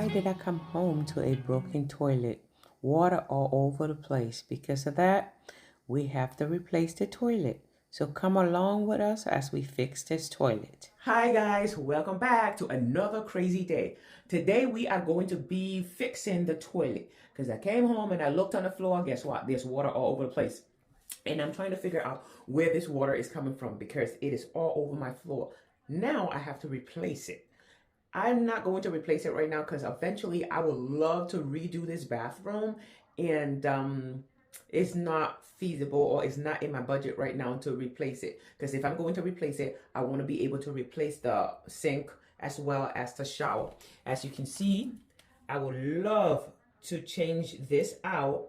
Why did I come home to a broken toilet? Water all over the place. Because of that, we have to replace the toilet. So come along with us as we fix this toilet. Hi guys, welcome back to another crazy day. Today we are going to be fixing the toilet because I came home and I looked on the floor. Guess what? There's water all over the place. And I'm trying to figure out where this water is coming from because it is all over my floor. Now I have to replace it. I'm not going to replace it right now because eventually I would love to redo this bathroom, and it's not feasible, or it's not in my budget right now to replace it, because if I'm going to replace it, I want to be able to replace the sink as well as the shower. As you can see, I would love to change this out,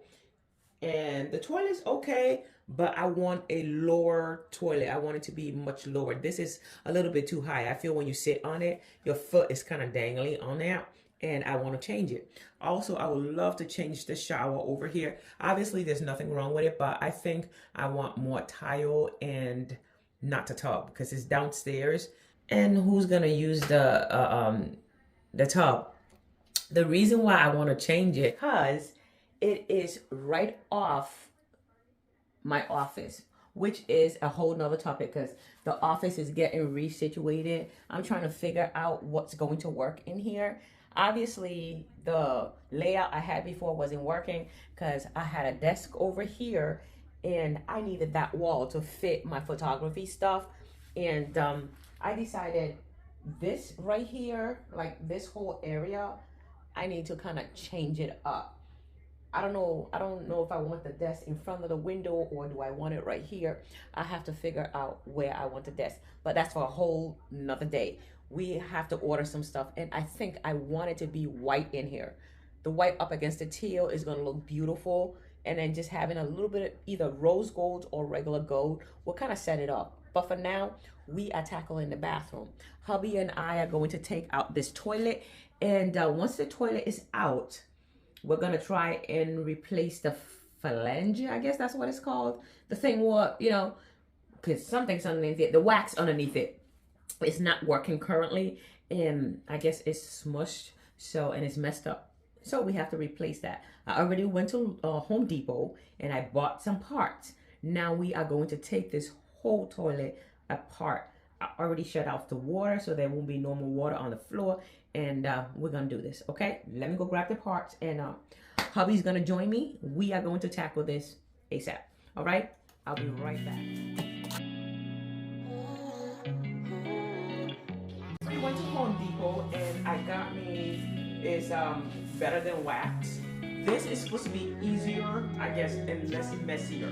and the toilet's okay, but I want a lower toilet. I want it to be much lower. This is a little bit too high. I feel when you sit on it, your foot is kind of dangling on there, and I want to change it. Also, I would love to change the shower over here. Obviously, there's nothing wrong with it, but I think I want more tile and not the tub because it's downstairs. And who's gonna use the tub? The reason why I want to change it because it is right off my office, which is a whole nother topic because the office is getting resituated. I'm trying to figure out what's going to work in here. Obviously, the layout I had before wasn't working because I had a desk over here and I needed that wall to fit my photography stuff. And I decided this right here, like this whole area, I need to kind of change it up. I don't know if I want the desk in front of the window or do I want it right here. I have to figure out where I want the desk, but that's for a whole nother day. We have to order some stuff, and I think I want it to be white in here. The white up against the teal is gonna look beautiful, and then just having a little bit of either rose gold or regular gold will kind of set it up. But for now, we are tackling the bathroom. Hubby and I are going to take out this toilet, and once the toilet is out, we're gonna try and replace the flange, I guess that's what it's called. The thing where, because something's underneath it, the wax underneath it, it's not working currently, and I guess it's smushed, and it's messed up. So we have to replace that. I already went to Home Depot and I bought some parts. Now we are going to take this whole toilet apart. I already shut off the water so there won't be no more water on the floor, and we're gonna do this. Okay, let me go grab the parts, and hubby's gonna join me. We are going to tackle this ASAP. All right, I'll be right back. So we went to Home Depot and I got me is Better Than Wax. This is supposed to be easier, I guess, and less messier.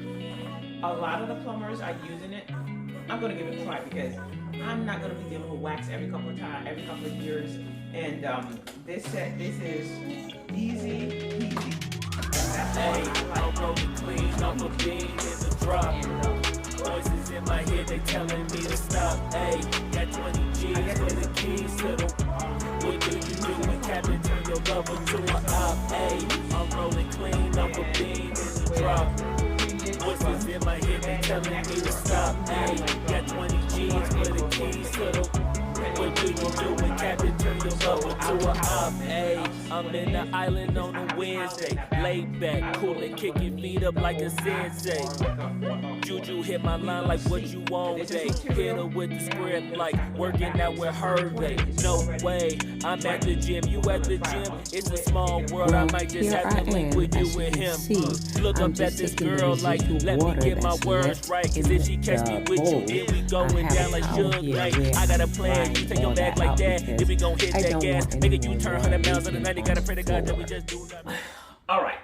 A lot of the plumbers are using it. I'm gonna give it a try because I'm not gonna be dealing with wax every couple of years. And this is easy peasy. Hey, I'm rolling clean off a bean in the drop. Voices in my head, they telling me to stop. Hey, got 20 G's for the keys to the. What do you do when Captain turn your lover to an op? Hey, I'm rolling clean off a bean in the drop. Voices in my head, they telling me to stop. Hey, got 20 G's for the keys to the. What do you do when Captain turn your lover to a op? Hey, I'm in the island on a Wednesday. Laid back, coolin', kicking feet up like a sensei. Juju hit my line like what you want, day. Hit her with the script like working out with Hervey. No way, I'm at the gym, you at the gym. It's a small world, I might just have to link with you and him. Look up at this girl like, let me get my words right. Cause if she catch me with you, then we going down like Suge Knight. I got a plan, you take your back like that. If we gon' hit that gas, make a U-turn 100 miles on the night. You gotta pray to God that we just do nothing. All right,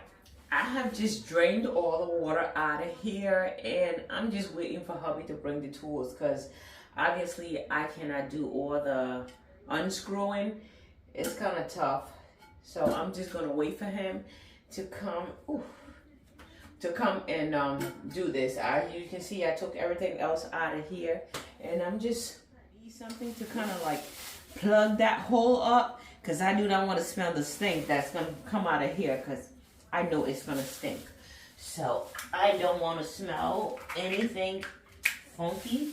I have just drained all the water out of here, and I'm just waiting for hubby to bring the tools because obviously I cannot do all the unscrewing. It's kind of tough, so I'm just gonna wait for him to come. And do this. You can see I took everything else out of here, and I'm just need something to kind of like plug that hole up because I do not want to smell the stink that's gonna come out of here because I know it's gonna stink. So I don't want to smell anything funky.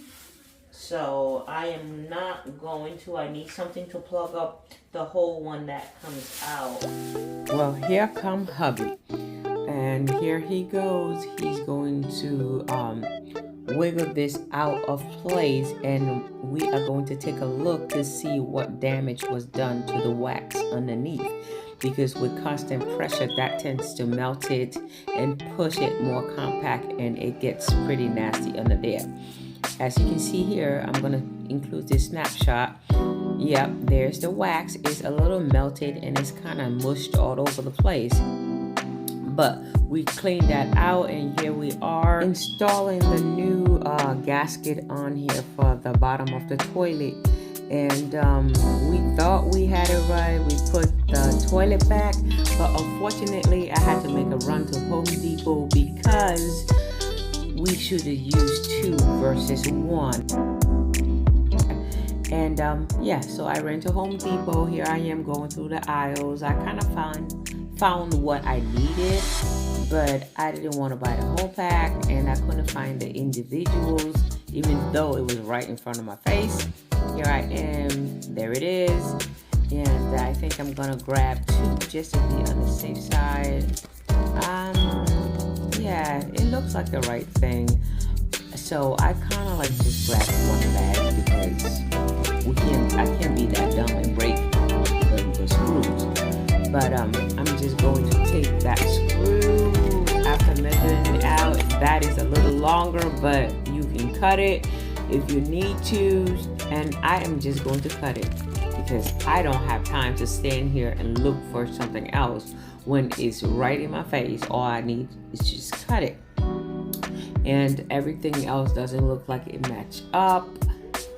So I am not going to. I need something to plug up the whole one that comes out. Well, here come hubby. And here he goes. He's going to wiggle this out of place, and we are going to take a look to see what damage was done to the wax underneath, because with constant pressure that tends to melt it and push it more compact, and it gets pretty nasty under there. As you can see here, I'm going to include this snapshot. Yep, there's the wax. It's a little melted and it's kind of mushed all over the place, but we cleaned that out, and here we are installing the new gasket on here for the bottom of the toilet. And we thought we had it right. We put the toilet back, but unfortunately I had to make a run to Home Depot because we should have used 2 versus 1. And yeah, so I ran to Home Depot. Here I am going through the aisles. I kind of found what I needed, but I didn't want to buy the whole pack, and I couldn't find the individuals, even though it was right in front of my face. Here I am, there it is, and I think I'm gonna grab 2 just to be on the safe side. Yeah, it looks like the right thing, so I kind of like just grab 1 bag because I can't be that dumb and break the screws. But I'm just going to take that screw after measuring it out. That is a little longer, but you can cut it if you need to, and I am just going to cut it because I don't have time to stand here and look for something else when it's right in my face. All I need is just cut it, and everything else doesn't look like it match up,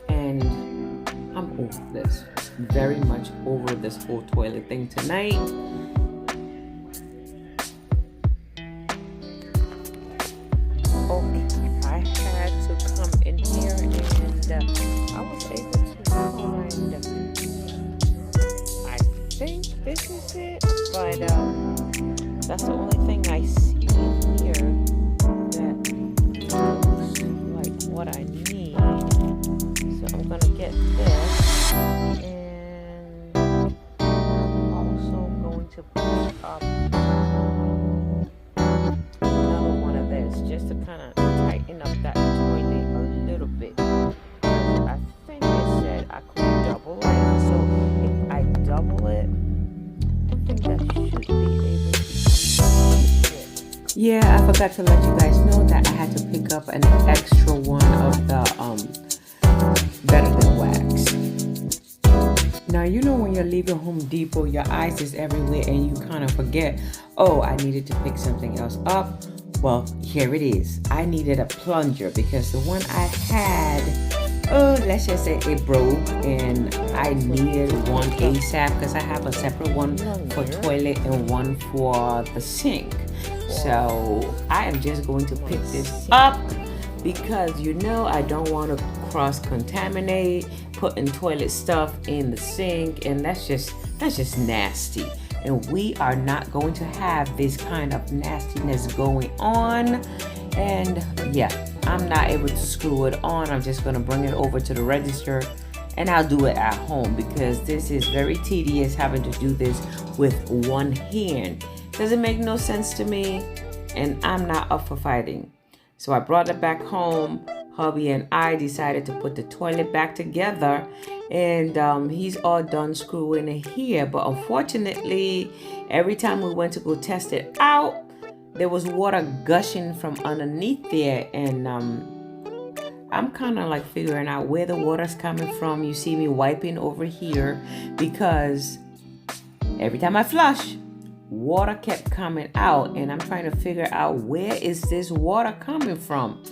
and I'm over this, very much over this whole toilet thing tonight. Okay, I had to come in here, and I was able to find, I think this is it, but that's the only thing I see here that looks like what I need. So I'm gonna get this, and I'm also going to push up another one of this just to kind of tighten up that toilet a little bit. I think it said I could double it, so if I double it, I think that should be able to fit. Yeah, I forgot to let you guys know that I had to pick up an extra one of the Better Than Wax. Now, you know when you're leaving Home Depot, your eyes is everywhere and you kind of forget, oh, I needed to pick something else up. Well, here it is. I needed a plunger because the one I had, let's just say it broke, and I needed one ASAP because I have a separate one for toilet and one for the sink. So I am just going to pick this up because I don't want to cross-contaminate putting toilet stuff in the sink, and that's just nasty, and we are not going to have this kind of nastiness going on. And yeah, I'm not able to screw it on. I'm just going to bring it over to the register, and I'll do it at home because this is very tedious having to do this with one hand. Doesn't make no sense to me, and I'm not up for fighting. So I brought it back home. Hubby and I decided to put the toilet back together, and he's all done screwing it here. But unfortunately, every time we went to go test it out, there was water gushing from underneath there, and I'm kind of like figuring out where the water's coming from. You see me wiping over here because every time I flush, water kept coming out, and I'm trying to figure out where is this water coming from.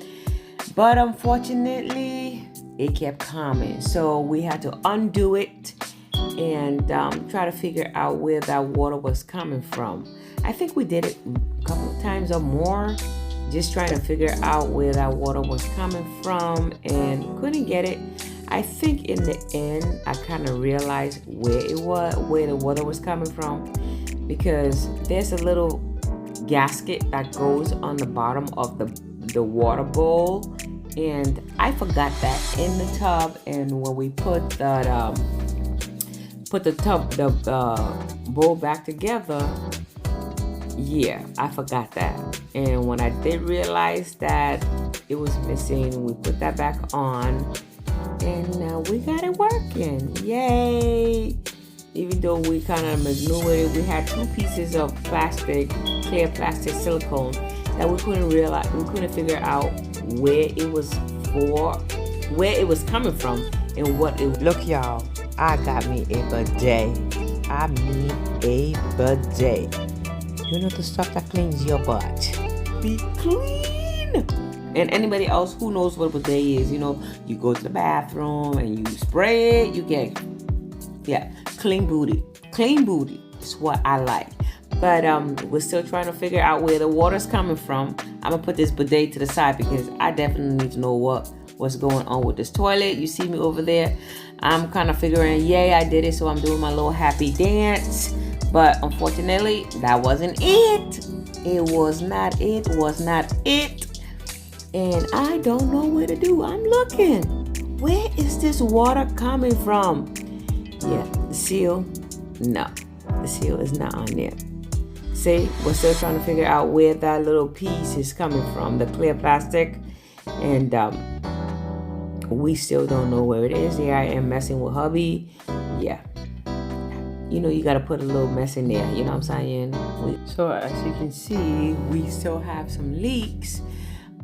But unfortunately, it kept coming. So we had to undo it and try to figure out where that water was coming from. I think we did it a couple of times or more, just trying to figure out where that water was coming from, and couldn't get it. I think in the end, I kind of realized where the water was coming from, because there's a little gasket that goes on the bottom of the water bowl, And I forgot that in the tub, and when we put that the bowl back together, yeah, I forgot that. And when I did realize that it was missing, we put that back on, and now we got it working. Yay! Even though we kind of maneuvered it, we had 2 pieces of plastic, clear plastic silicone, that we couldn't figure out where it was coming from, and what it. Look, y'all, I got me a bidet. I mean a bidet. You know the stuff that cleans your butt. Be clean. And anybody else who knows what a bidet is, you know, you go to the bathroom and you spray it, you get, clean booty. Clean booty is what I like. But we're still trying to figure out where the water's coming from. I'm gonna put this bidet to the side because I definitely need to know what's going on with this toilet. You see me over there? I'm kind of figuring, yay, I did it, so I'm doing my little happy dance. But unfortunately, that wasn't it. It was not it. And I don't know where to do. I'm looking. Where is this water coming from? Yeah, the seal. No, the seal is not on there. See, we're still trying to figure out where that little piece is coming from, the clear plastic. And we still don't know where it is. Here I am messing with hubby. Yeah. You know, you got to put a little mess in there. You know what I'm saying? So as you can see, we still have some leaks.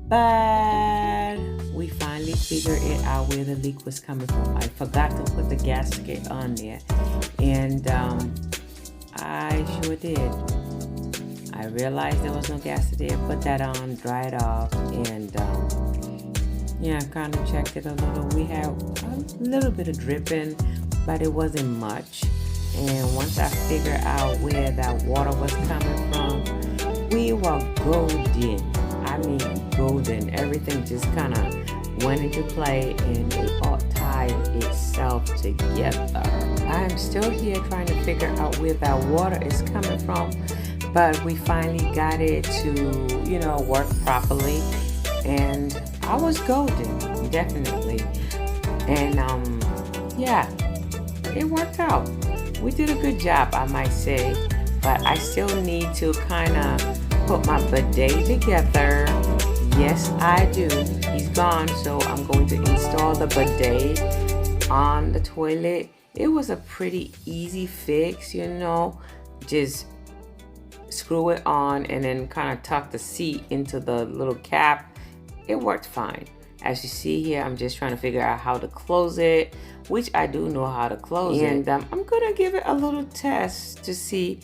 But we finally figured it out where the leak was coming from. I forgot to put the gasket on there. And I sure did. I realized there was no gasket there. Put that on, dry it off. And yeah, I kind of checked it a little. We had a little bit of dripping, but it wasn't much. And once I figured out where that water was coming from, we were golden. I mean golden. Everything just kind of went into play and it all tied itself together. I'm still here trying to figure out where that water is coming from, but we finally got it to, you know, work properly. And I was golden, definitely. And yeah, it worked out. We did a good job, I might say, but I still need to kind of put my bidet together. Yes, I do. He's gone, so I'm going to install the bidet on the toilet. It was a pretty easy fix, you know, just screw it on and then kind of tuck the seat into the little cap. It worked fine. As you see here, I'm just trying to figure out how to close it, which I do know how to close it. And I'm going to give it a little test to see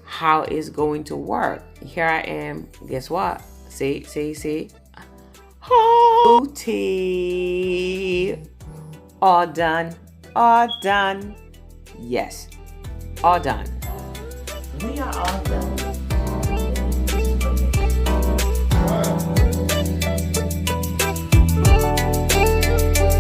how it's going to work. Here I am. Guess what? See? Booty. All done. Yes. All done. We are all done.